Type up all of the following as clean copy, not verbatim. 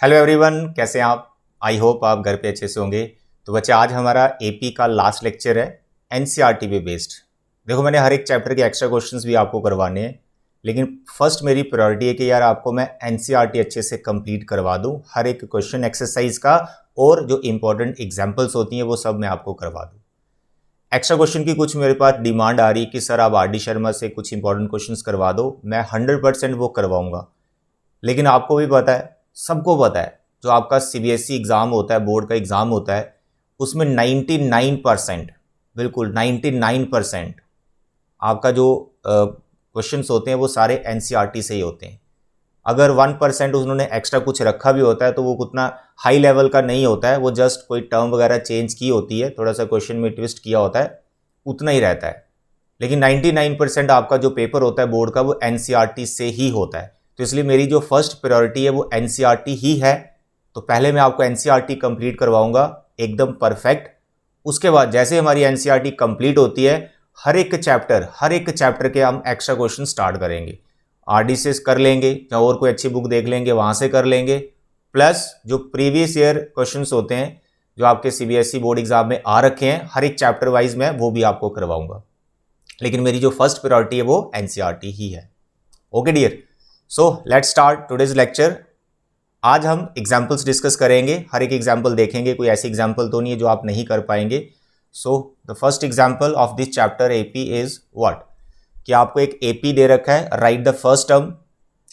Hello everyone, कैसे हैं आप। आई होप आप घर पे अच्छे से होंगे। तो बच्चे, आज हमारा एपी का लास्ट लेक्चर है एनसीईआरटी पे बेस्ड। देखो, मैंने हर एक चैप्टर के एक्स्ट्रा क्वेश्चंस भी आपको करवाने हैं, लेकिन फर्स्ट मेरी प्रायोरिटी है कि यार आपको मैं एनसीईआरटी अच्छे से कंप्लीट करवा दूं, हर एक क्वेश्चन एक्सरसाइज का, और जो इंपॉर्टेंट एग्जाम्पल्स होती हैं वो सब मैं आपको करवा दूँ। एक्स्ट्रा क्वेश्चन की कुछ मेरे पास डिमांड आ रही कि सर आप आर डी शर्मा से कुछ इंपॉर्टेंट क्वेश्चंस करवा दो। मैं 100% वो करवाऊंगा, लेकिन आपको भी पता है, सबको पता है, जो आपका सीबीएसई एग्ज़ाम होता है, बोर्ड का एग्ज़ाम होता है, उसमें 99%, बिल्कुल 99% आपका जो क्वेश्चंस होते हैं वो सारे एनसीईआरटी से ही होते हैं। अगर 1% उन्होंने एक्स्ट्रा कुछ रखा भी होता है तो वो उतना हाई लेवल का नहीं होता है, वो जस्ट कोई टर्म वगैरह चेंज की होती है, थोड़ा सा क्वेश्चन में ट्विस्ट किया होता है, उतना ही रहता है। लेकिन 99% आपका जो पेपर होता है बोर्ड का वो एनसीईआरटी से ही होता है। तो इसलिए मेरी जो फर्स्ट प्रायोरिटी है वो एनसीईआरटी ही है। तो पहले मैं आपको एनसीईआरटी कंप्लीट करवाऊंगा एकदम परफेक्ट। उसके बाद जैसे हमारी एनसीईआरटी कंप्लीट होती है, हर एक चैप्टर के हम एक्स्ट्रा क्वेश्चन स्टार्ट करेंगे। आरडी से कर लेंगे या और कोई अच्छी बुक देख लेंगे, वहां से कर लेंगे। प्लस जो प्रीवियस ईयर क्वेश्चन होते हैं जो आपके सीबीएसई बोर्ड एग्जाम में आ रखे हैं, हर एक चैप्टर वाइज मैं वो भी आपको करवाऊंगा। लेकिन मेरी जो फर्स्ट प्रायोरिटी है वो एनसीईआरटी ही है। Okay dear, so let's start today's lecture. आज हम एग्जाम्पल्स डिस्कस करेंगे, हर एक एग्जाम्पल देखेंगे, कोई ऐसी एग्जाम्पल तो नहीं है जो आप नहीं कर पाएंगे। So the first example of this chapter AP is what, कि आपको एक एपी दे रखा है, right the first term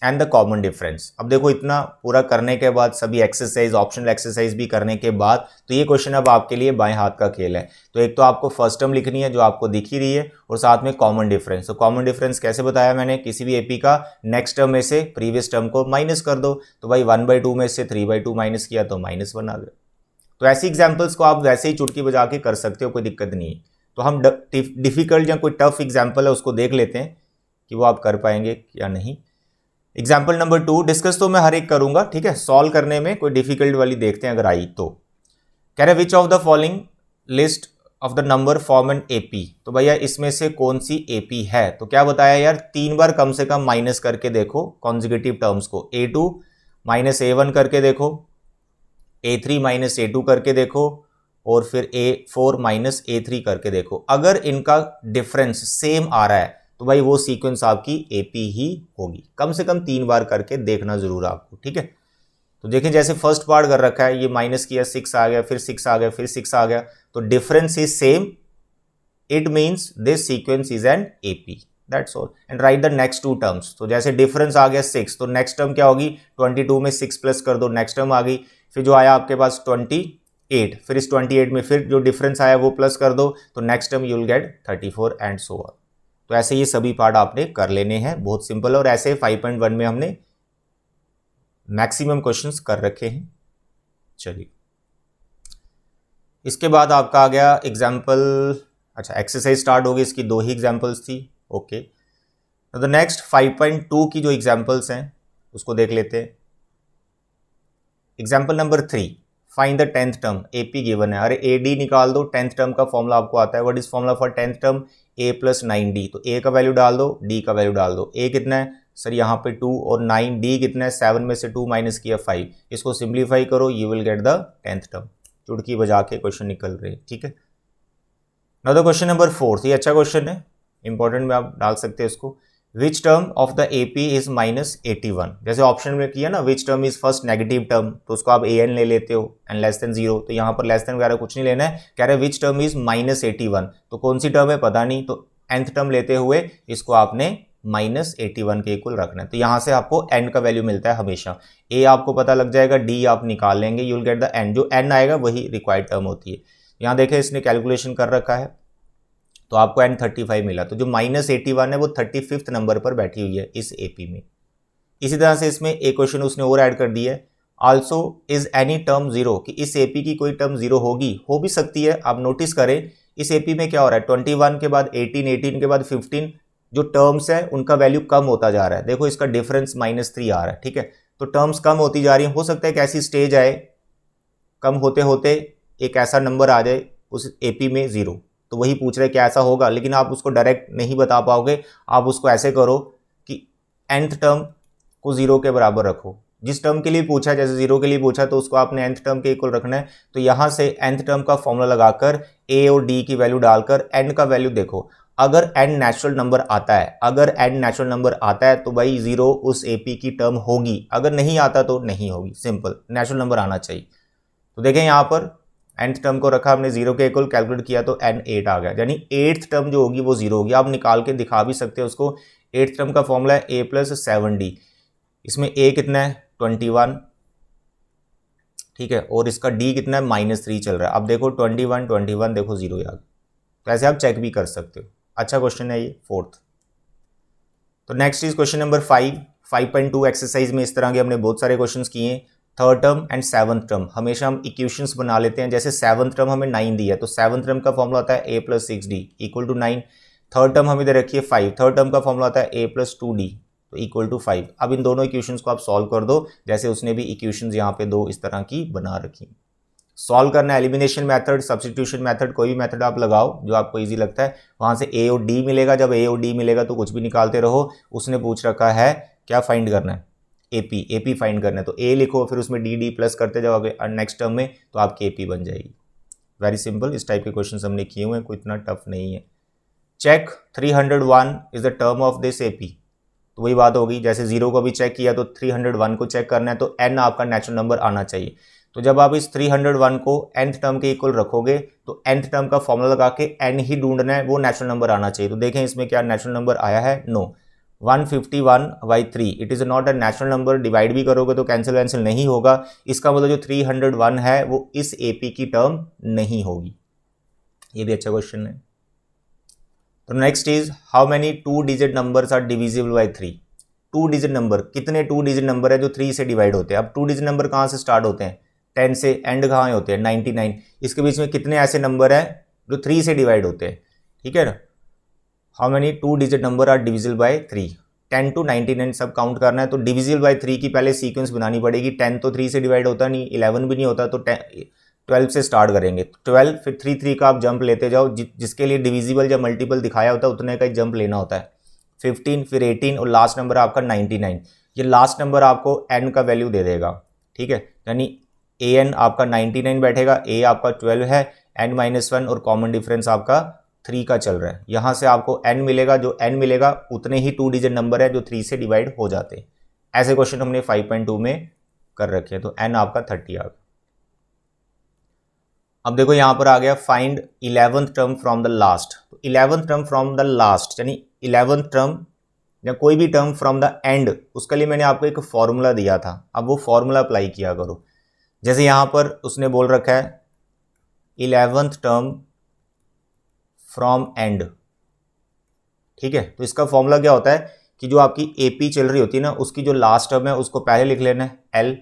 and the common difference. अब देखो, इतना पूरा करने के बाद, सभी एक्सरसाइज, ऑप्शनल एक्सरसाइज भी करने के बाद, तो ये क्वेश्चन अब आपके लिए बाएं हाथ का खेल है। तो एक तो आपको फर्स्ट टर्म लिखनी है जो आपको दिख ही रही है, और साथ में कॉमन डिफरेंस। तो कॉमन डिफरेंस कैसे बताया मैंने, किसी भी एपी का नेक्स्ट टर्म में से प्रीवियस टर्म को माइनस कर दो। तो भाई 1/2 में से 3/2 माइनस किया तो -1 आ गया। तो ऐसी एग्जाम्पल्स को आप वैसे ही चुटकी बजा के कर सकते हो, कोई दिक्कत नहीं है। तो हम डिफिकल्ट या कोई टफ एग्जाम्पल है उसको देख लेते हैं कि वो आप कर पाएंगे या नहीं। एग्जाम्पल नंबर 2 डिस्कस तो मैं हर एक करूंगा, ठीक है। सॉल्व करने में कोई डिफिकल्ट वाली देखते हैं अगर आई तो। कह रहे which of the following list of the number form an AP. तो भैया इसमें से कौन सी एपी है। तो क्या बताया यार, 3 बार कम से कम माइनस करके देखो कॉन्जिक्यूटिव टर्म्स को। A2 माइनस A1 करके देखो, A3 माइनस A2 करके देखो, और फिर A4 माइनस A3 करके देखो। अगर इनका डिफरेंस सेम आ रहा है तो भाई वो सीक्वेंस आपकी एपी ही होगी। कम से कम 3 बार करके देखना जरूर आपको, ठीक है। तो देखें, जैसे फर्स्ट पार्ट कर रखा है, ये माइनस किया, 6 आ गया, फिर 6 आ गया, फिर 6 आ गया, तो difference is same, it means this sequence is an AP, that's all. And right the next 2 terms. तो जैसे डिफरेंस आ गया 6, तो नेक्स्ट टर्म क्या होगी, 22 में 6 प्लस कर दो, नेक्स्ट टर्म आ गई। फिर जो आया आपके पास 28, फिर इस 28 में फिर जो डिफरेंस आया वो प्लस कर दो, तो next term you will get 34 and so on. तो ऐसे ये सभी पार्ट आपने कर लेने हैं, बहुत सिंपल है। और ऐसे 5.1 में हमने मैक्सिमम क्वेश्चंस कर रखे हैं। चलिए, इसके बाद आपका आ गया एग्जाम्पल, अच्छा एक्सरसाइज स्टार्ट हो गई, इसकी 2 ही एग्जाम्पल्स थी। ओके, तो द नेक्स्ट 5.2 की जो एग्जाम्पल्स हैं उसको देख लेते हैं। Example number 3, find the 10th term. AP given है, अरे एडी निकाल दो। 10th टर्म का फॉर्मूला आपको आता है, what is formula for 10th term, a + 9d। तो a का वैल्यू डाल दो, d का वैल्यू डाल दो। a कितना है सर, यहाँ पे 2, और 9, d कितना है, 7 में से 2 माइनस किया 5। इसको सिंप्लीफाई करो, you will get the 10th term. चुटकी बजा के क्वेश्चन निकल रहे हैं, ठीक है। नाउ द क्वेश्चन नंबर 4, ये अच्छा क्वेश्चन है, इंपॉर्टेंट में आप डाल सकते हैं इसको। Which term of the AP is -81। जैसे ऑप्शन में किया ना, which term is first negative term, तो उसको आप an ले लेते हो, एंड लेस देन 0। तो यहाँ पर लेस देन वगैरह कुछ नहीं लेना है। कह रहे विच टर्म इज -81, तो कौन सी टर्म है पता नहीं, तो nth टर्म लेते हुए इसको आपने -81 के इक्वल रखना है। तो यहाँ से आपको n का वैल्यू मिलता है हमेशा। a आपको पता लग जाएगा, d आप निकाल लेंगे, you will get the n। जो n आएगा वही रिक्वायर्ड टर्म होती है। यहाँ देखें, इसने कैलकुलेशन कर रखा है, तो आपको n 35 मिला। तो जो -81 है वो 35th नंबर पर बैठी हुई है इस एपी में। इसी तरह से इसमें एक क्वेश्चन उसने और ऐड कर दिया है, आल्सो इज एनी टर्म 0, कि इस एपी की कोई टर्म 0 होगी, हो भी सकती है। आप नोटिस करें इस एपी में क्या हो रहा है, 21 के बाद 18, 18 के बाद 15, जो टर्म्स है उनका वैल्यू कम होता जा रहा है। देखो इसका डिफरेंस -3 आ रहा है, ठीक है। तो टर्म्स कम होती जा रही है। हो सकता है कि ऐसी स्टेज आए, कम होते होते एक ऐसा नंबर आ जाए उस एपी में 0। तो वही पूछ रहे क्या ऐसा होगा, लेकिन आप उसको डायरेक्ट नहीं बता पाओगे। आप उसको ऐसे करो कि nth टर्म को 0 के बराबर रखो, जिस टर्म के लिए पूछा है, जैसे 0 के लिए पूछा तो उसको आपने nth टर्म के इक्वल रखना है। तो यहाँ से nth टर्म का फॉर्मूला लगाकर a और d की वैल्यू डालकर n का वैल्यू देखो, अगर n नेचुरल नंबर आता है, अगर n नेचुरल नंबर आता है तो भाई 0 उस AP की टर्म होगी, अगर नहीं आता तो नहीं होगी। सिंपल, नेचुरल नंबर आना चाहिए। तो देखें यहाँ पर nth टर्म को रखा हमने 0 के इक्वल, कैलकुलेट किया तो n 8 आ गया, यानी 8th टर्म जो होगी वो 0 होगी। आप निकाल के दिखा भी सकते हैं उसको। 8th टर्म का फॉर्मूला है a प्लस 7d, इसमें a कितना है 21, ठीक है, और इसका d कितना है -3 चल रहा है। अब देखो 21 देखो 0 आ गया। तो ऐसे आप चेक भी कर सकते हो। अच्छा क्वेश्चन है ये, 4th। तो next is question number 5.2 exercise में इस तरह के हमने बहुत सारे क्वेश्चंस किए हैं। 3rd term and 7th term हमेशा हम इक्वेशंस बना लेते हैं। जैसे 7th टर्म हमें 9 दी है तो 7th टर्म का फॉर्मूला होता है a plus 6d equal to 9। 3rd term हमें दे रखी है 5, 3rd टर्म का फॉर्मूला होता है a प्लस 2d तो इक्वल टू 5। अब इन दोनों इक्वेशंस को आप सॉल्व कर दो, जैसे उसने भी इक्वेशंस यहाँ पे दो इस तरह की बना रखी। सॉल्व करना है एलिमिनेशन मेथड, सब्स्टिट्यूशन मेथड, कोई भी मेथड आप लगाओ जो आपको इजी लगता है। वहां से a और d मिलेगा, जब a और d मिलेगा तो कुछ भी निकालते रहो। उसने पूछ रखा है क्या फाइंड करना है, AP फाइंड करना है, तो a लिखो, फिर उसमें d प्लस करते जाओगे नेक्स्ट टर्म में तो आपकी AP बन जाएगी। वेरी सिंपल, इस टाइप के क्वेश्चन हमने किए हुए हैं, कोई इतना टफ नहीं है। Check 301 is the term of this AP, तो वही बात होगी, जैसे 0 को भी चेक किया तो 301 को चेक करना है, तो n आपका नेचुरल नंबर आना चाहिए। तो जब आप इस 301 को nth टर्म के इक्वल रखोगे तो nth टर्म का फॉर्मूला लगा के n ही ढूंढना है, वो नेचुरल नंबर आना चाहिए। तो देखें इसमें क्या नेचुरल नंबर आया है, no. 151/3 it is not a natural number, divide भी करोगे तो कैंसिल नहीं होगा। इसका मतलब जो 301 है वो इस AP की टर्म नहीं होगी। ये भी अच्छा क्वेश्चन है। तो next is how many 2 digit numbers are divisible by 3। 2 digit number, कितने 2 डिजिट नंबर है जो 3 से डिवाइड होते हैं। अब 2 डिजिट नंबर कहाँ से स्टार्ट होते हैं, 10 से, एंड कहाँ होते हैं 99। इसके बीच में कितने ऐसे नंबर हैं जो 3 से डिवाइड होते हैं, ठीक है ना। How many 2 digit number are divisible by 3, 10 to 99 सब काउंट करना है। तो डिविजिबल बाय 3 की पहले सीक्वेंस बनानी पड़ेगी। 10 तो 3 से डिवाइड होता नहीं, 11 भी नहीं होता, तो 12 से स्टार्ट करेंगे। 12 फिर 3 का आप जंप लेते जाओ, जिसके लिए डिविजिबल या मल्टीपल दिखाया होता है उतने का ही जंप लेना होता है। 15 फिर 18 और लास्ट नंबर आपका 99। ये लास्ट नंबर आपको n का वैल्यू दे देगा, ठीक है, यानी an आपका 99 बैठेगा, a आपका 12 है, n-1 और कॉमन डिफरेंस आपका 3 का चल रहा है। यहां से आपको n मिलेगा, जो n मिलेगा उतने ही 2 डिजिट नंबर है जो 3 से डिवाइड हो जाते हैं। ऐसे क्वेश्चन हमने 5.2 में कर रखे हैं। तो n आपका 30 आ गया। अब देखो यहां पर आ गया find 11th term from the last. तो 11th term from the last यानी 11th टर्म या कोई भी टर्म फ्रॉम द एंड, उसके लिए मैंने आपको एक फॉर्मूला दिया था। अब वो फॉर्मूला अप्लाई किया करो। जैसे यहां पर उसने बोल रखा है 11th टर्म फ्रॉम एंड, ठीक है, तो इसका फॉर्मूला क्या होता है कि जो आपकी AP चल रही होती है ना, उसकी जो लास्ट टर्म है उसको पहले लिख लेना है L,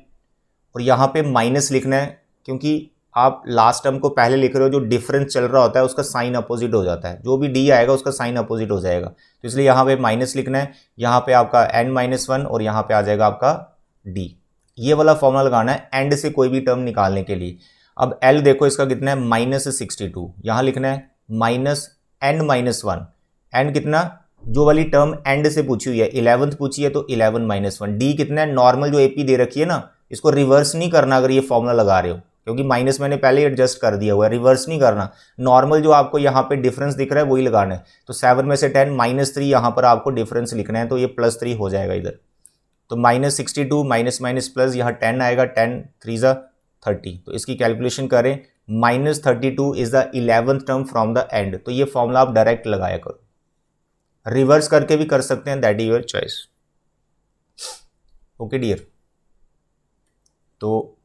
और यहाँ पे माइनस लिखना है, क्योंकि आप लास्ट टर्म को पहले लिख रहे हो, जो डिफरेंस चल रहा होता है उसका साइन अपोजिट हो जाता है, जो भी D आएगा उसका साइन अपोजिट हो जाएगा। तो इसलिए यहाँ पे माइनस लिखना है, यहाँ पे आपका n-1 और यहाँ पे आ जाएगा आपका D। ये वाला फॉर्मूला लगाना है एंड से कोई भी टर्म निकालने के लिए। अब L देखो इसका कितना है -62, यहाँ लिखना है -n-1, एंड कितना, जो वाली टर्म एंड से पूछी हुई है 11th पूछी है तो 11-1। D कितना है, नॉर्मल जो AP दे रखी है ना, इसको रिवर्स नहीं करना अगर ये फॉर्मूला लगा रहे हो, क्योंकि माइनस मैंने पहले ही एडजस्ट कर दिया हुआ है, रिवर्स नहीं करना। नॉर्मल जो आपको यहाँ पे डिफरेंस दिख रहा है वही लगाना है। तो 7 में से 10 -3 यहाँ पर आपको डिफरेंस लिखना है, तो ये +3 हो जाएगा इधर। तो -62 माइनस प्लस यहाँ 10 आएगा, 10 3 30। तो इसकी कैलकुलेशन करें, -32 is the 11th term from the end. तो ये फॉर्मूला आप डायरेक्ट लगाया करो, रिवर्स करके भी कर सकते हैं, that is your choice. Okay dear, तो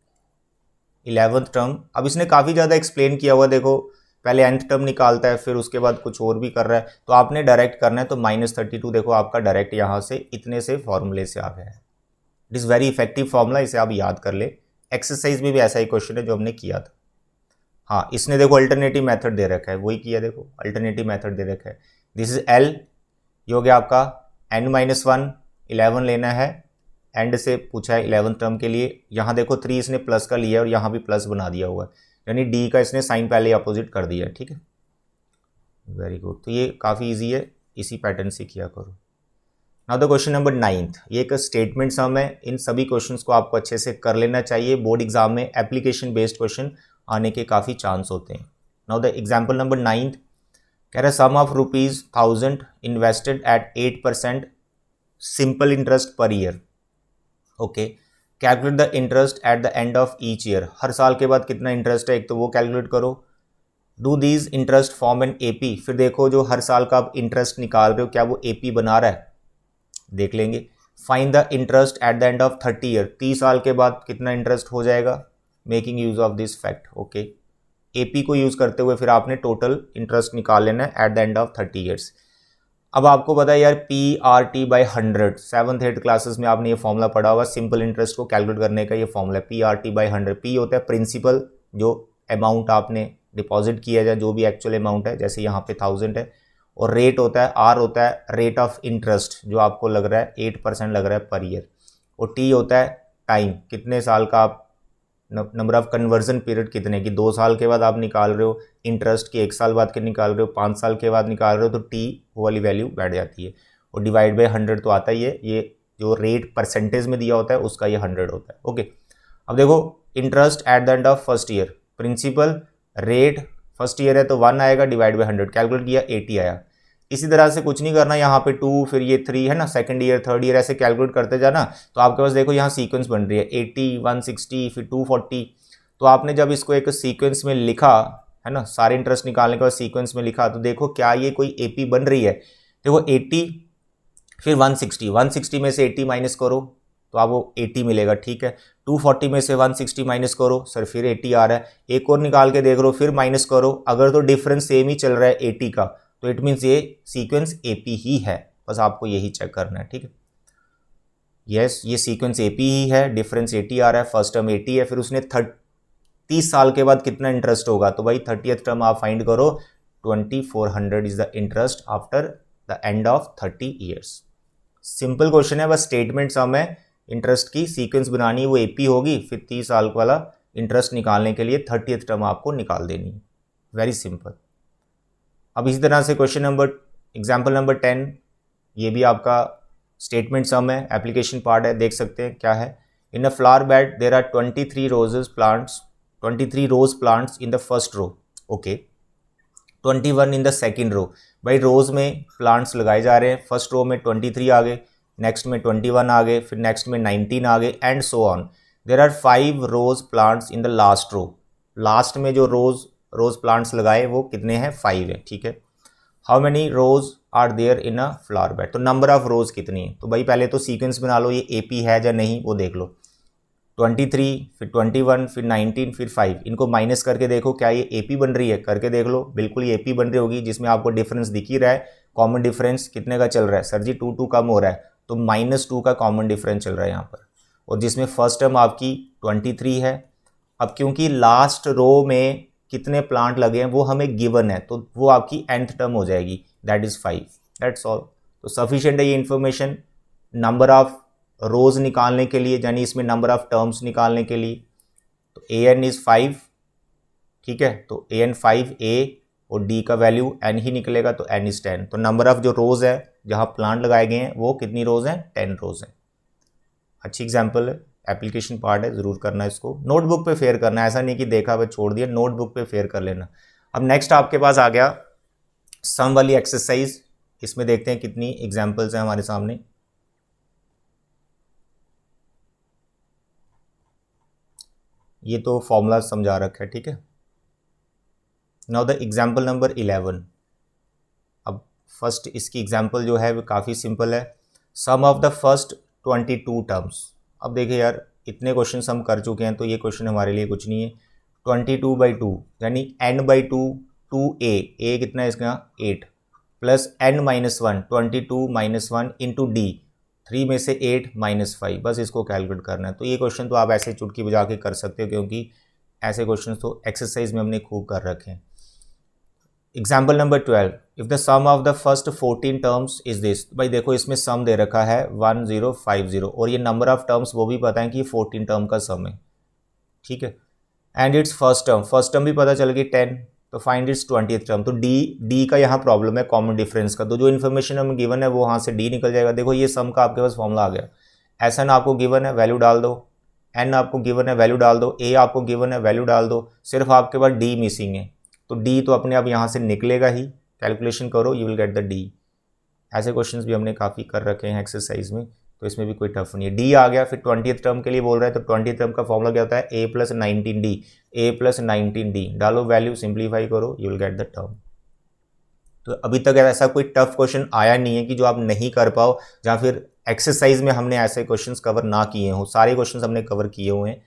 11th टर्म, अब इसने काफ़ी ज़्यादा एक्सप्लेन किया हुआ, देखो पहले nth टर्म निकालता है फिर उसके बाद कुछ और भी कर रहा है, तो आपने डायरेक्ट करना है। तो -32 देखो आपका डायरेक्ट यहाँ से इतने से फॉर्मूले से आ गया है। It is very effective formula, इसे आप याद कर ले। एक्सरसाइज में भी ऐसा ही क्वेश्चन है जो हमने किया था। हाँ, इसने देखो अल्टरनेटिव मेथड दे रखा है, वही किया, देखो अल्टरनेटिव मेथड दे रखा है। दिस इज L, ये हो गया आपका n-1, 11 लेना है, एंड से पूछा है 11th टर्म के लिए। यहाँ देखो 3 इसने प्लस का लिया है और यहाँ भी प्लस बना दिया हुआ है, यानी D का इसने साइन पहले अपोजिट कर दिया है, ठीक है, वेरी गुड। तो ये काफ़ी इजी है, इसी पैटर्न से किया करो। Now the question number 9th, ये एक स्टेटमेंट सम है। इन सभी क्वेश्चंस को आपको अच्छे से कर लेना चाहिए। बोर्ड एग्जाम में एप्लीकेशन बेस्ड क्वेश्चन आने के काफ़ी चांस होते हैं। Now the example number 9th कह रहा है sum of ₹1000 invested at 8% simple interest per year. Okay, calculate the interest at the end of each year. हर साल के बाद कितना इंटरेस्ट है एक तो वो कैलकुलेट करो। Do these interest form an AP. फिर देखो जो हर साल का आप इंटरेस्ट निकाल रहे हो क्या वो एपी बना रहा है, देख लेंगे। Find the interest at the end of 30 year. 30 साल के बाद कितना इंटरेस्ट हो जाएगा, making use of this fact. Okay, AP को यूज करते हुए फिर आपने टोटल इंटरेस्ट निकाल लेना है eight the end of 30 years. अब आपको पता है यार PRT/100, 7th 8th क्लासेस में आपने ये फॉर्मूला पढ़ा होगा। सिंपल इंटरेस्ट को कैलकुलेट करने का ये फॉर्मूला है PRT/100। पी होता है प्रिंसिपल, जो अमाउंट आपने डिपॉजिट किया जाए, जो भी एक्चुअल अमाउंट है, जैसे यहाँ पे 1000 है। और रेट होता है, आर होता है रेट ऑफ इंटरेस्ट, जो आपको लग रहा है 8% लग रहा है पर ईयर। और टी होता है टाइम, कितने साल का आप, नंबर ऑफ कन्वर्जन पीरियड कितने की, 2 साल के बाद आप निकाल रहे हो इंटरेस्ट की, 1 साल बाद के निकाल रहे हो, 5 साल के बाद निकाल रहे हो, तो टी वाली वैल्यू बैठ जाती है। और डिवाइड बाई 100 तो आता ही है, ये जो रेट परसेंटेज में दिया होता है उसका ये 100 होता है। ओके, अब देखो interest at the end of first year, principal rate first year है तो 1 आएगा, डिवाइड बाई 100 कैलकुलेट किया 80 आया। इसी तरह से कुछ नहीं करना, यहाँ पे 2 फिर ये 3 है ना, सेकंड ईयर थर्ड ईयर ऐसे कैलकुलेट करते जाना। तो आपके पास देखो यहाँ सीक्वेंस बन रही है 80, 160 फिर 240। तो आपने जब इसको एक सीक्वेंस में लिखा है ना, सारे इंटरेस्ट निकालने के बाद सीक्वेंस में लिखा, तो देखो क्या ये कोई एपी बन रही है। देखो 80 फिर 160, 160 में से 80 माइनस करो तो आपको 80 मिलेगा, ठीक है। 240 में से 160 माइनस करो, सर फिर 80 आ रहा है। एक और निकाल के देख लो, फिर माइनस करो, अगर तो डिफरेंस सेम ही चल रहा है 80 का, तो इट मीन्स ये सीक्वेंस एपी ही है। बस आपको यही चेक करना है, ठीक है। यस, ये सीक्वेंस एपी ही है, डिफरेंस 80 आ रहा है, फर्स्ट टर्म 80 है, फिर उसने 30 साल के बाद कितना इंटरेस्ट होगा, तो भाई 30th टर्म आप फाइंड करो, 2400 is the interest after the end of 30 years. Simple question है, बस स्टेटमेंट सम है, इंटरेस्ट की सीक्वेंस बनानी है, वो एपी होगी, फिर 30 साल वाला इंटरेस्ट निकालने के लिए 30th टर्म आपको निकाल देनी है। Very simple. अब इसी तरह से क्वेश्चन नंबर, एग्जाम्पल नंबर 10, ये भी आपका स्टेटमेंट सम है, एप्लीकेशन पार्ट है, देख सकते हैं क्या है। In a flower bed there are 23 roses plants, 23 rose plants in the first row. Okay, 21 in the second row. भाई रोज में प्लांट्स लगाए जा रहे हैं, फर्स्ट रो में 23 आ गए, नेक्स्ट में 21 आ गए, फिर नेक्स्ट में 19 आ गए, and so on. There are 5 rose plants in the last row. Last में जो रोज प्लांट्स लगाए वो कितने हैं, 5 है, ठीक है। How many rose are there in a flower bed, तो नंबर ऑफ रोज कितनी है। तो भाई पहले तो सीक्वेंस बना लो, ये एपी है या नहीं वो देख लो। 23 फिर 21 फिर 19 फिर 5, इनको माइनस करके देखो क्या ये एपी बन रही है, करके देख लो, बिल्कुल ये एपी बन रही होगी, जिसमें आपको डिफरेंस दिख ही रहा है। कॉमन डिफरेंस कितने का चल रहा है, सर जी 2 कम हो रहा है, तो -2 का कॉमन डिफरेंस चल रहा है यहाँ पर। और जिसमें फर्स्ट टर्म आपकी 23 है। अब क्योंकि लास्ट रो में कितने प्लांट लगे हैं वो हमें गिवन है, तो वो आपकी nth टर्म हो जाएगी, दैट इज 5। That's all. तो सफिशिएंट है ये इन्फॉर्मेशन नंबर ऑफ रोज निकालने के लिए, यानी इसमें नंबर ऑफ टर्म्स निकालने के लिए। तो an इज 5, ठीक है, तो an 5a और d का वैल्यू n ही निकलेगा, तो n इज 10। तो नंबर ऑफ जो रोज है जहाँ प्लांट लगाए गए हैं वो कितनी रोज हैं, 10 रोज हैं। अच्छी एग्जाम्पल है, एप्लीकेशन पार्ट है, ज़रूर करना है इसको, नोटबुक पे फेयर करना है, ऐसा नहीं कि देखा हुआ छोड़ दिया, नोटबुक पे फेयर कर लेना। अब नेक्स्ट आपके पास आ गया सम वाली एक्सरसाइज, इसमें देखते हैं कितनी एग्जाम्पल्स हैं हमारे सामने। ये तो फॉर्मूला समझा रखा है, ठीक है। Now the example number 11। अब फर्स्ट इसकी एग्जाम्पल जो है वो काफ़ी सिंपल है, sum of the first 22 terms. अब देखिए यार इतने क्वेश्चन हम कर चुके हैं, तो ये क्वेश्चन हमारे लिए कुछ नहीं है। 22/2 यानी n/2, 2a, a कितना है इसका 8, प्लस n-1, 22 - 1 इंटू d, 3 में से 8 - 5, बस इसको कैलकुलेट करना है। तो ये क्वेश्चन तो आप ऐसे चुटकी बजा के कर सकते हो, क्योंकि ऐसे क्वेश्चन तो एक्सरसाइज में हमने खूब कर रखे हैं। Example number 12, if the sum of the first 14 terms is this. भाई देखो इसमें सम दे रखा है 1050, और ये नंबर ऑफ टर्म्स वो भी पता है कि 14 टर्म का सम है, ठीक है। एंड इट्स फर्स्ट टर्म भी पता चल गई 10, तो फाइंड इट्स 20th टर्म। तो डी का यहाँ प्रॉब्लम है कॉमन डिफरेंस का, तो जो इन्फॉर्मेशन हमें गिवन है वो वहाँ से डी निकल जाएगा। देखो ये सम का आपके पास फॉर्मूला आ गया, एस एन आपको गिवन है वैल्यू डाल दो, एन आपको गिवन है वैल्यू डाल दो, ए आपको गिवन है वैल्यू डाल दो, सिर्फ आपके पास डी मिसिंग है, तो डी तो अपने आप यहाँ से निकलेगा ही, कैलकुलेशन करो you will get the D. ऐसे क्वेश्चंस भी हमने काफ़ी कर रखे हैं एक्सरसाइज में, तो इसमें भी कोई टफ नहीं है। डी आ गया, फिर 20th टर्म के लिए बोल रहा है, तो 20th टर्म का फॉर्मूला क्या होता है, ए प्लस 19d, ए प्लस 19d डालो, वैल्यू सिंप्लीफाई करो, you will get the term. तो अभी तक ऐसा कोई टफ क्वेश्चन आया नहीं है कि जो आप नहीं कर पाओ, या फिर एक्सरसाइज में हमने ऐसे क्वेश्चंस कवर ना किए हों, सारे क्वेश्चंस हमने कवर किए हुए हैं।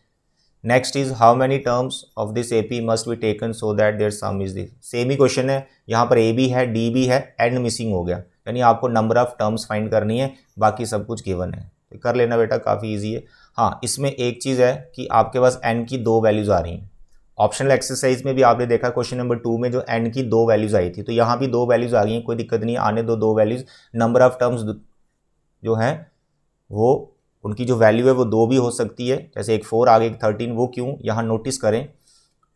Next is how many terms of this AP must be taken so that their sum is this. Same ही क्वेश्चन है, यहाँ पर ए भी है, डी भी है, एंड मिसिंग हो गया, यानी आपको नंबर ऑफ टर्म्स फाइंड करनी है, बाकी सब कुछ गिवन है, तो कर लेना बेटा, काफ़ी ईजी है। हाँ, इसमें एक चीज़ है कि आपके पास एन की 2 वैल्यूज़ आ रही हैं। ऑप्शनल एक्सरसाइज में भी आपने देखा क्वेश्चन नंबर 2 में जो एन की 2 वैल्यूज़ आई थी, तो यहाँ भी 2 वैल्यूज़ आ गई हैं, कोई दिक्कत नहीं, आने दो 2 वैल्यूज़। नंबर ऑफ टर्म्स जो हैं वो उनकी जो वैल्यू है वो 2 भी हो सकती है, जैसे एक 4 आगे एक 13, वो क्यों, यहाँ नोटिस करें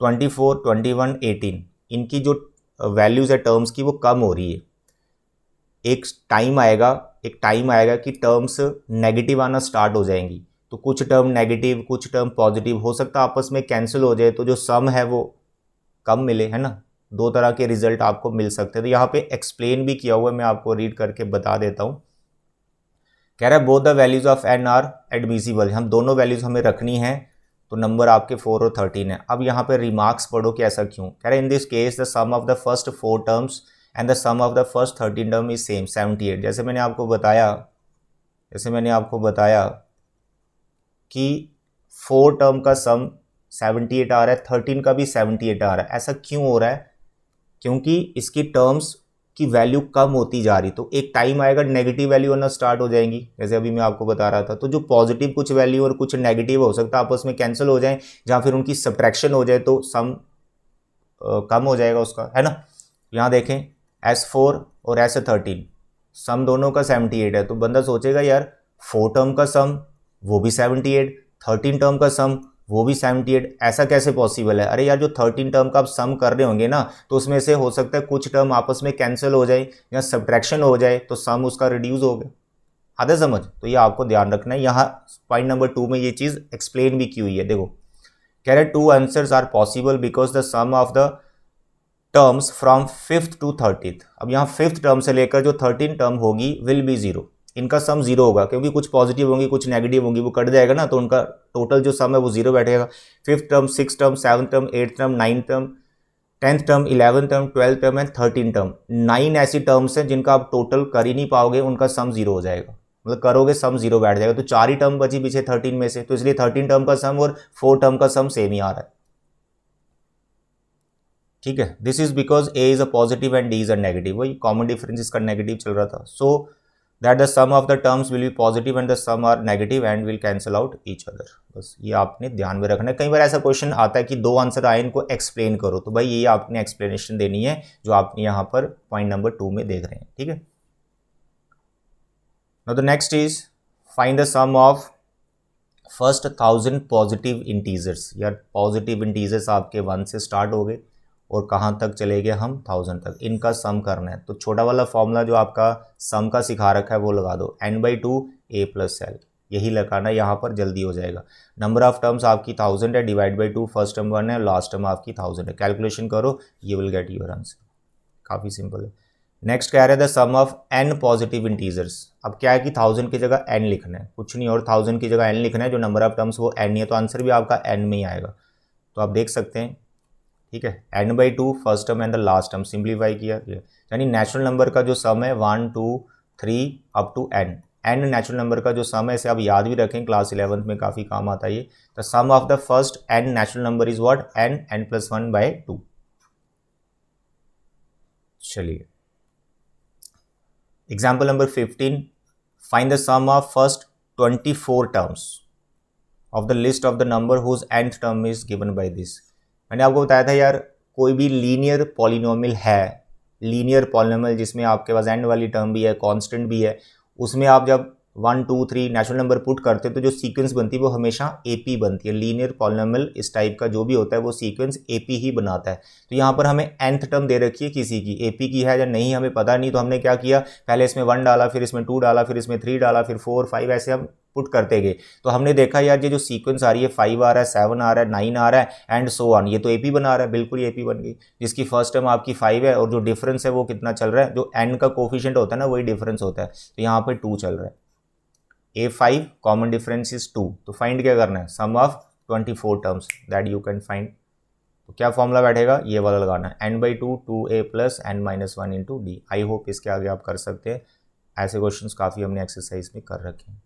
24, 21, 18 इनकी जो वैल्यूज़ है टर्म्स की वो कम हो रही है। एक टाइम आएगा कि टर्म्स नेगेटिव आना स्टार्ट हो जाएंगी, तो कुछ टर्म नेगेटिव कुछ टर्म पॉजिटिव हो सकता है आपस में कैंसिल हो जाए, तो जो सम है वो कम मिले, है ना। 2 तरह के रिजल्ट आपको मिल सकते हैं, तो यहाँ पे एक्सप्लेन भी किया हुआ है, मैं आपको रीड करके बता देता हूँ। कह रहा है both the values of n are admissible, हम दोनों वैल्यूज हमें रखनी है, तो नंबर आपके 4 और 13 है। अब यहाँ पे रिमार्क्स पढ़ो कि ऐसा क्यों। कह रहे in this case the sum of the first 4 terms and the sum of the first 13 term is same 78। जैसे मैंने आपको बताया कि 4 टर्म का सम 78 आ रहा है, 13 का भी 78 आ रहा है। ऐसा क्यों हो रहा है, क्योंकि इसकी टर्म्स की वैल्यू कम होती जा रही, तो एक टाइम आएगा नेगेटिव वैल्यू होना स्टार्ट हो जाएंगी, जैसे अभी मैं आपको बता रहा था। तो जो पॉजिटिव कुछ वैल्यू और कुछ नेगेटिव हो सकता है आपस में कैंसिल हो जाए, या फिर उनकी सब्ट्रैक्शन हो जाए, तो सम कम हो जाएगा उसका, है ना। यहाँ देखें S4 और S13 सम दोनों का 78 है, तो बंदा सोचेगा यार 4 टर्म का सम वो भी 78, 13 टर्म का सम वो भी 78, ऐसा कैसे पॉसिबल है। अरे यार जो 13 टर्म का आप सम कर रहे होंगे ना, तो उसमें से हो सकता है कुछ टर्म आपस में कैंसिल हो जाए या सब्ट्रैक्शन हो जाए, तो सम उसका रिड्यूस हो गया। आधा समझ, तो ये आपको ध्यान रखना है। यहाँ पॉइंट नंबर 2 में ये चीज़ एक्सप्लेन भी की हुई है। देखो कह रहे 2 answers are possible because the sum of the terms from 5th to 30th। अब यहाँ 5th टर्म से लेकर जो 13 टर्म होगी विल बी 0, इनका सम 0 होगा, क्योंकि कुछ पॉजिटिव होंगी कुछ नेगेटिव होंगी, वो कट जाएगा ना, तो उनका टोटल जो सम है वो 0 बैठेगा। 5th term, 6th term, 7th term, 8th term, 9th term, 10th term, 11th term, 12th term and 13 term, 9 ऐसी टर्म्स हैं जिनका आप टोटल कर ही नहीं पाओगे, उनका सम 0 हो जाएगा, मतलब करोगे सम 0 बैठ जाएगा। तो 4 ही टर्म बची पीछे 13 में से, तो इसलिए 13 टर्म का सम और 4 टर्म का सम सेम ही आ रहा है। ठीक है, this is because a is a positive and d is a negative, वही कॉमन डिफरेंस इसका नेगेटिव चल रहा था। So that the sum of the terms will be positive and the sum are negative and will cancel out each other. बस ये आपने ध्यान में रखना है। कई बार ऐसा क्वेश्चन आता है कि 2 आंसर आए, इनको एक्सप्लेन करो, तो भाई ये आपने एक्सप्लेनेशन देनी है जो आपने यहाँ पर पॉइंट नंबर 2 में देख रहे हैं। ठीक है, now the next is find the sum of first 1000 positive integers. यार पॉजिटिव इंटीजर्स आपके 1 से स्टार्ट हो गए और कहाँ तक चले गए हम 1000 तक, इनका सम करना है। तो छोटा वाला फॉर्मूला जो आपका सम का सिखा रखा है वो लगा दो, n/2 a + l, यही लगाना है, यहाँ पर जल्दी हो जाएगा। नंबर ऑफ टर्म्स आपकी 1000 है, डिवाइड बाई 2, फर्स्ट टर्म 1 है, लास्ट टर्म आपकी 1000 है, कैलकुलेशन करो, ये विल गेट योर आंसर। काफ़ी सिंपल है। नेक्स्ट कह रहे थे the sum of n positive integers. अब क्या है कि 1000 की जगह n लिखना है, कुछ नहीं और 1000 की जगह n लिखना है, जो नंबर ऑफ टर्म्स वो n ही है, तो आंसर भी आपका n में ही आएगा। तो आप देख सकते हैं, ठीक है, n/2 first term and the last term simplify किया, यानी नेचुरल नंबर का जो सम है 1 2 3 up to n natural number का जो सम है, इसे आप याद भी रखें, क्लास 11th में काफ़ी काम आता है ये। The sum of the first n natural number is what, n+1/2। चलिए example number 15, find the sum of first 24 terms of the list of the number whose nth term is given by this. मैंने आपको बताया था यार कोई भी linear polynomial है, linear polynomial जिसमें आपके पास n वाली टर्म भी है, कांस्टेंट भी है, उसमें आप जब 1 2 3 नेचुरल नंबर पुट करते हैं तो जो सीक्वेंस बनती है वो हमेशा एपी बनती है। लीनियर पॉलिनोमियल इस टाइप का जो भी होता है वो सीक्वेंस एपी ही बनाता है। तो यहाँ पर हमें nth टर्म दे रखी है किसी की, एपी की है या नहीं हमें पता नहीं, तो हमने क्या किया, पहले इसमें 1 डाला, फिर इसमें 2 डाला, फिर इसमें 3 डाला, फिर 4 5 ऐसे हम पुट करते गए। तो हमने देखा यार ये जो सीक्वेंस आ रही है 5 आ रहा है, 7 आ रहा है, 9 आ रहा है एंड सो ऑन, ये तो एपी बना रहा है, बिल्कुल एपी बन गई। जिसकी फर्स्ट टर्म आपकी 5 है और जो डिफरेंस है वो कितना चल रहा है, जो एन का कोफिशिएंट होता है ना वही डिफरेंस होता है, तो यहाँ पे 2 चल रहा है। A5 कॉमन डिफरेंस इज 2, तो फाइंड क्या करना है, sum of 24 terms that you can find. तो क्या फॉर्मूला बैठेगा, ये वाला लगाना है, n/2 2a plus n-1 into D. I hope इसके आगे आप कर सकते हैं, ऐसे क्वेश्चंस काफ़ी हमने एक्सरसाइज में कर रखे हैं।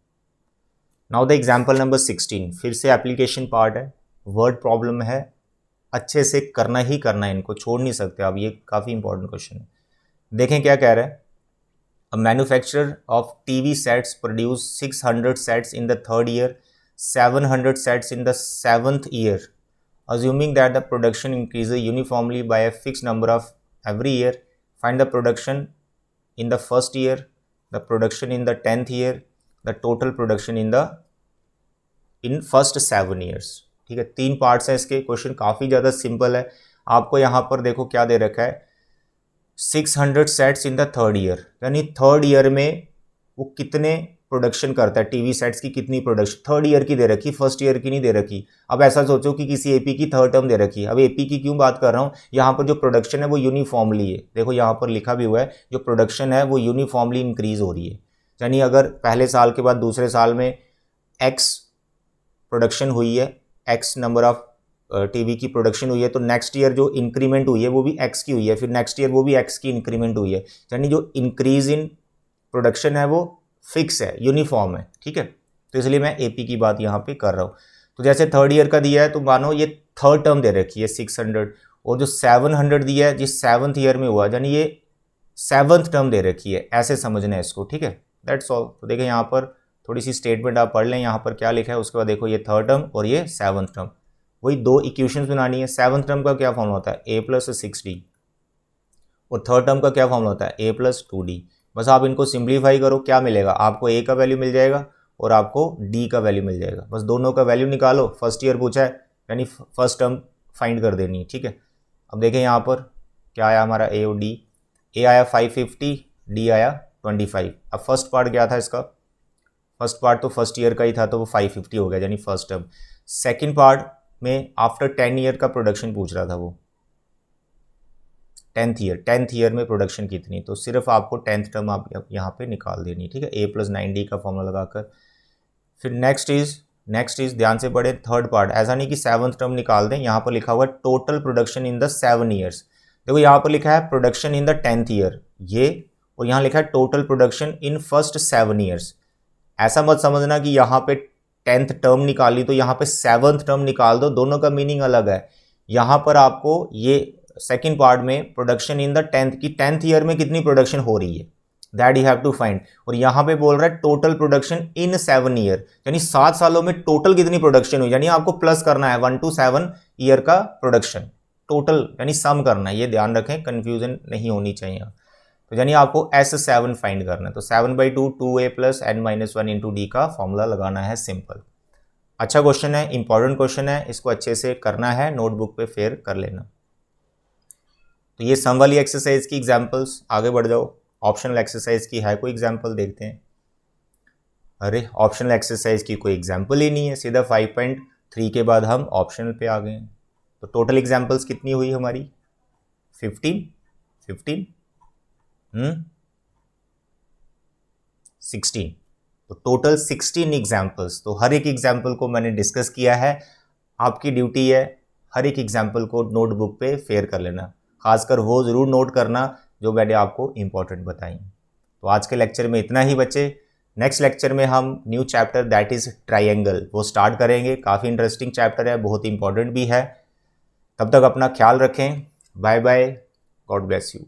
नाउ द एग्जाम्पल नंबर 16, फिर से एप्लीकेशन पार्ट है, वर्ड प्रॉब्लम है, अच्छे से करना ही करना है, इनको छोड़ नहीं सकते आप, ये काफ़ी इंपॉर्टेंट क्वेश्चन है। देखें क्या कह रहा है, a manufacturer of TV sets produce 600 sets in the third year, 700 sets in the 7th year, assuming that the production increases uniformly by a fixed number of every year. Find the production in the first year, the production in the 10th year, the total production in first 7 years. ठीक है, 3 parts हैं इसके, question काफ़ी ज़्यादा simple है। आपको यहाँ पर देखो क्या दे रखा है, 600 sets in the third year, यानी थर्ड ईयर में वो कितने प्रोडक्शन करता है, टीवी सेट्स की कितनी प्रोडक्शन, थर्ड ईयर की दे रखी, फर्स्ट ईयर की नहीं दे रखी। अब ऐसा सोचो कि किसी एपी की थर्ड टर्म दे रखी है, अब एपी की क्यों बात कर रहा हूँ, यहाँ पर जो प्रोडक्शन है वो यूनिफॉर्मली है, देखो यहाँ पर लिखा भी हुआ है, जो प्रोडक्शन है वो यूनिफॉर्मली इंक्रीज हो रही है। यानी अगर पहले साल के बाद दूसरे साल में एक्स प्रोडक्शन हुई है, एक्स नंबर ऑफ टीवी की प्रोडक्शन हुई है, तो नेक्स्ट ईयर जो इंक्रीमेंट हुई है वो भी एक्स की हुई है, फिर नेक्स्ट ईयर वो भी एक्स की इंक्रीमेंट हुई है। यानी जो इंक्रीज इन प्रोडक्शन है वो फिक्स है, यूनिफॉर्म है, ठीक है। तो इसलिए मैं एपी की बात यहाँ पे कर रहा हूँ। तो जैसे थर्ड ईयर का दिया है तो मानो ये थर्ड टर्म दे रखी है 600, और जो 700 दिया है जिस 7th ईयर में हुआ, यानी ये 7th टर्म दे रखी है, ऐसे समझना है इसको, ठीक है। That's all. तो देखिए यहाँ पर थोड़ी सी स्टेटमेंट आप पढ़ लें, यहाँ पर क्या लिखा है, उसके बाद देखो ये थर्ड टर्म और ये 7th टर्म, वही 2 इक्वेशंस बनानी है। 7th टर्म का क्या फॉर्मूला होता है, a + 6d, और थर्ड टर्म का क्या फॉर्मूला होता है, a + 2d। बस आप इनको सिंप्लीफाई करो, क्या मिलेगा आपको, a का वैल्यू मिल जाएगा और आपको d का वैल्यू मिल जाएगा। बस दोनों का वैल्यू निकालो, फर्स्ट ईयर पूछा है यानी फर्स्ट टर्म फाइंड कर देनी है, ठीक है। अब देखें यहाँ पर क्या आया हमारा a और d, a आया 550, d आया 25। अब फर्स्ट पार्ट क्या था इसका, फर्स्ट पार्ट तो फर्स्ट ईयर का ही था तो वो 550 हो गया यानी फर्स्ट टर्म। सेकेंड पार्ट में आफ्टर 10 ईयर का प्रोडक्शन पूछ रहा था वो, 10th ईयर में प्रोडक्शन कितनी, तो सिर्फ आपको 10th टर्म आप यहाँ पे निकाल देनी, ठीक है, a + 9d का फॉर्मूला लगाकर। फिर नेक्स्ट इज ध्यान से पढ़े, थर्ड पार्ट, ऐसा नहीं कि 7th टर्म निकाल दें, यहाँ पर लिखा हुआ है total production in the 7 years. देखो यहाँ पर लिखा है production in the 10th year ये, और यहाँ लिखा है total production in first 7 years. ऐसा मत समझना कि यहाँ पे 10th टर्म निकाली तो यहाँ पे 7th टर्म निकाल दो, दोनों का मीनिंग अलग है। यहाँ पर आपको ये सेकेंड पार्ट में production in the 10th year में कितनी प्रोडक्शन हो रही है that you have to find, और यहाँ पे बोल रहा है टोटल प्रोडक्शन इन 7 ईयर, यानी 7 सालों में टोटल कितनी प्रोडक्शन हुई, यानी आपको प्लस करना है 1 to 7 ईयर का प्रोडक्शन टोटल, यानी सम करना है, ये ध्यान रखें, कंफ्यूजन नहीं होनी चाहिए। तो यानी आपको S7 फाइंड करना है, तो 7/2 2a + n-1 इंटू डी का फॉर्मूला लगाना है, सिंपल। अच्छा क्वेश्चन है, इंपॉर्टेंट क्वेश्चन है, इसको अच्छे से करना है, नोटबुक पे फेयर कर लेना। तो ये सम वाली एक्सरसाइज की एग्जांपल्स, आगे बढ़ जाओ। ऑप्शनल एक्सरसाइज की है कोई एग्जांपल, देखते हैं। अरे ऑप्शनल एक्सरसाइज की कोई एग्जांपल ही नहीं है, सीधा 5.3 के बाद हम ऑप्शनल पे आ गए हैं। तो टोटल एग्जांपल्स कितनी हुई हमारी, 15 16, तो टोटल 16 एग्जाम्पल्स। तो हर एक एग्जाम्पल को मैंने डिस्कस किया है, आपकी ड्यूटी है हर एक एग्जाम्पल को नोटबुक पे फेयर कर लेना, खासकर वो ज़रूर नोट करना जो मैंने आपको इम्पोर्टेंट बताई। तो आज के लेक्चर में इतना ही बच्चे, नेक्स्ट लेक्चर में हम new chapter that is triangle वो स्टार्ट करेंगे। काफ़ी इंटरेस्टिंग चैप्टर है, बहुत इंपॉर्टेंट भी है। तब तक अपना ख्याल रखें, bye bye, God bless you.